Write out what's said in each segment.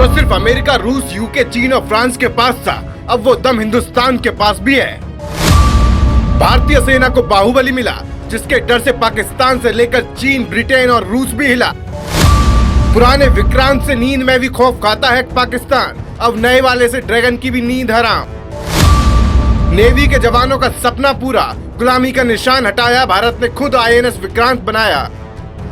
जो सिर्फ अमेरिका, रूस, यूके, चीन और फ्रांस के पास था, अब वो दम हिंदुस्तान के पास भी है। भारतीय सेना को बाहुबली मिला, जिसके डर से पाकिस्तान से लेकर चीन, ब्रिटेन और रूस भी हिला। पुराने विक्रांत से नींद में भी खौफ खाता है पाकिस्तान, अब नए वाले से ड्रैगन की भी नींद हराम। नेवी के जवानों का सपना पूरा, गुलामी का निशान हटाया, भारत ने खुद आईएनएस विक्रांत बनाया।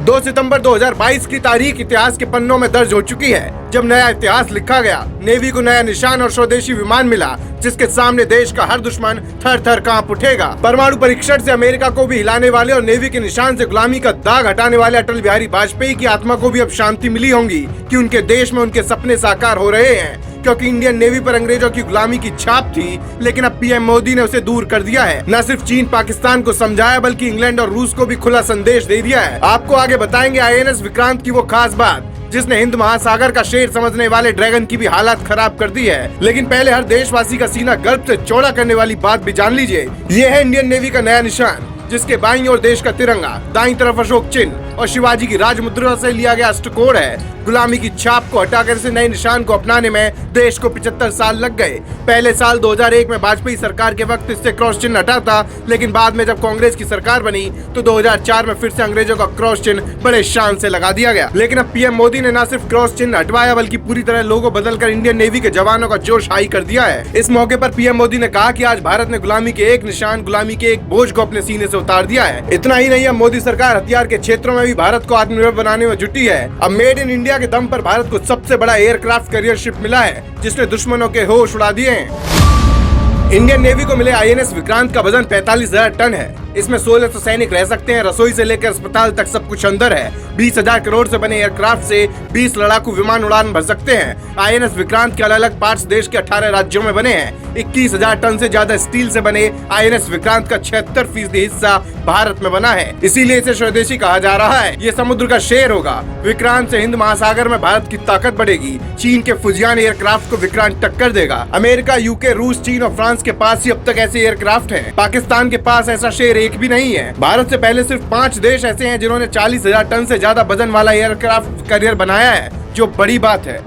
2 सितंबर 2022 की तारीख इतिहास के पन्नों में दर्ज हो चुकी है, जब नया इतिहास लिखा गया। नेवी को नया निशान और स्वदेशी विमान मिला, जिसके सामने देश का हर दुश्मन थर थर कांप उठेगा। परमाणु परीक्षण से अमेरिका को भी हिलाने वाले और नेवी के निशान से गुलामी का दाग हटाने वाले अटल बिहारी वाजपेयी की आत्मा को भी अब शांति मिली होगी कि उनके देश में उनके सपने साकार हो रहे हैं। क्योंकि इंडियन नेवी पर अंग्रेजों की गुलामी की छाप थी, लेकिन अब पीएम मोदी ने उसे दूर कर दिया है। न सिर्फ चीन पाकिस्तान को समझाया, बल्कि इंग्लैंड और रूस को भी खुला संदेश दे दिया है। आपको आगे बताएंगे आईएनएस विक्रांत की वो खास बात, जिसने हिंद महासागर का शेर समझने वाले ड्रैगन की भी हालत खराब कर दी है। लेकिन पहले हर देशवासी का सीना गर्व से चौड़ा करने वाली बात भी जान लीजिए। ये है इंडियन नेवी का नया निशान, जिसके बाईं ओर देश का तिरंगा, दाईं तरफ अशोक चिन्ह और शिवाजी की राजमुद्रा से लिया गया अष्टकोण है। गुलामी की छाप को हटाकर इस नए निशान को अपनाने में देश को 75 साल लग गए। पहले साल 2001 में वाजपेयी सरकार के वक्त इससे क्रॉस चिन्ह हटा था, लेकिन बाद में जब कांग्रेस की सरकार बनी तो 2004 में फिर से अंग्रेजों का क्रॉस चिन्ह बड़े शान से लगा दिया गया। लेकिन अब पीएम मोदी ने न सिर्फ क्रॉस चिन्ह हटवाया, बल्कि पूरी तरह लोगो बदलकर इंडियन नेवी के जवानों का जोश हाई कर दिया है। इस मौके पर पीएम मोदी ने कहा कि आज भारत ने गुलामी के एक निशान, गुलामी के एक बोझ को अपने सीने से उतार दिया है। इतना ही नहीं, अब मोदी सरकार हथियार के क्षेत्रों में भी भारत को आत्मनिर्भर बनाने में जुटी है। अब मेड इन इंडिया के दम पर भारत को सबसे बड़ा एयरक्राफ्ट कैरियर शिप मिला है, जिसने दुश्मनों के होश उड़ा दिए हैं। इंडियन नेवी को मिले आईएनएस विक्रांत का वजन 45,000 टन है। इसमें 1600 सैनिक रह सकते हैं, रसोई से लेकर अस्पताल तक सब कुछ अंदर है। 20,000 करोड़ से बने एयरक्राफ्ट से 20 लड़ाकू विमान उड़ान भर सकते हैं। आईएनएस विक्रांत के अलग अलग पार्ट्स देश के 18 राज्यों में बने हैं। 21,000 टन से ज्यादा स्टील से बने आईएनएस विक्रांत का 76% हिस्सा भारत में बना है, इसीलिए इसे स्वदेशी कहा जा रहा है। ये समुद्र का शेर होगा। विक्रांत से हिंद महासागर में भारत की ताकत बढ़ेगी। चीन के फुजियान एयरक्राफ्ट को विक्रांत टक्कर देगा। अमेरिका, यूके, रूस, चीन और फ्रांस के पास ही अब तक ऐसे एयरक्राफ्ट हैं। पाकिस्तान के पास ऐसा शेर एक भी नहीं है। भारत से पहले सिर्फ 5 देश ऐसे हैं जिन्होंने 40,000 टन से ज्यादा वजन वाला एयरक्राफ्ट कैरियर बनाया है, जो बड़ी बात है।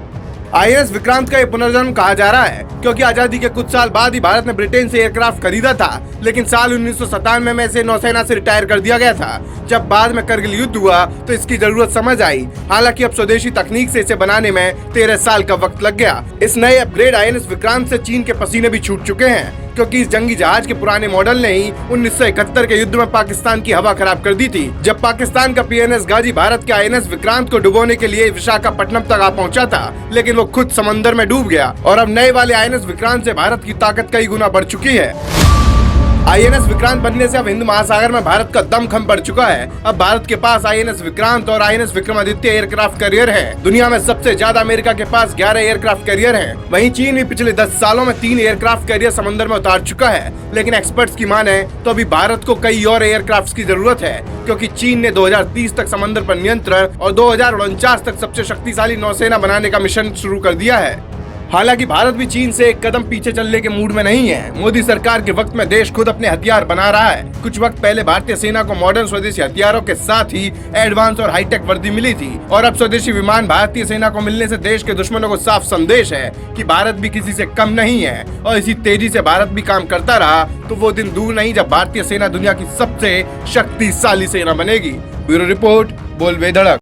आईएनएस विक्रांत का ये पुनर्जन्म कहा जा रहा है, क्योंकि आजादी के कुछ साल बाद ही भारत ने ब्रिटेन से एयरक्राफ्ट खरीदा था, लेकिन साल 1997 में इसे नौसेना से रिटायर कर दिया गया था। जब बाद में करगिल युद्ध हुआ तो इसकी जरूरत समझ आई। हालांकि अब स्वदेशी तकनीक से इसे बनाने में 13 साल का वक्त लग गया। इस नए अपग्रेड आईएनएस विक्रांत से चीन के पसीने भी छूट चुके हैं, क्योंकि इस जंगी जहाज के पुराने मॉडल ने ही 1971 के युद्ध में पाकिस्तान की हवा खराब कर दी थी। जब पाकिस्तान का पीएनएस गाजी भारत के आईएनएस विक्रांत को डुबोने के लिए विशाखापट्टनम तक आ पहुंचा था, लेकिन वो खुद समंदर में डूब गया। और अब नए वाले आईएनएस विक्रांत से भारत की ताकत कई गुना बढ़ चुकी है। आईएनएस विक्रांत बनने से अब हिंद महासागर में भारत का दमखम बढ़ चुका है। अब भारत के पास आईएनएस विक्रांत और आईएनएस विक्रमादित्य एयरक्राफ्ट कैरियर है। दुनिया में सबसे ज्यादा अमेरिका के पास 11 एयरक्राफ्ट कैरियर हैं। वहीं चीन भी पिछले 10 सालों में 3 एयरक्राफ्ट कैरियर समंदर में उतार चुका है। लेकिन एक्सपर्ट्स की माने तो अभी भारत को कई और एयरक्राफ्ट की जरूरत है, क्योंकि चीन ने 2030 तक समंदर पर नियंत्रण और 2049 तक सबसे शक्तिशाली नौसेना बनाने का मिशन शुरू कर दिया है। हालांकि भारत भी चीन से एक कदम पीछे चलने के मूड में नहीं है। मोदी सरकार के वक्त में देश खुद अपने हथियार बना रहा है। कुछ वक्त पहले भारतीय सेना को मॉडर्न स्वदेशी हथियारों के साथ ही एडवांस और हाईटेक वर्दी मिली थी, और अब स्वदेशी विमान भारतीय सेना को मिलने से देश के दुश्मनों को साफ संदेश है कि भारत भी किसी से कम नहीं है। और इसी तेजी से भारत भी काम करता रहा तो वो दिन दूर नहीं जब भारतीय सेना दुनिया की सबसे शक्तिशाली सेना बनेगी। ब्यूरो रिपोर्ट, बोल बेधड़क।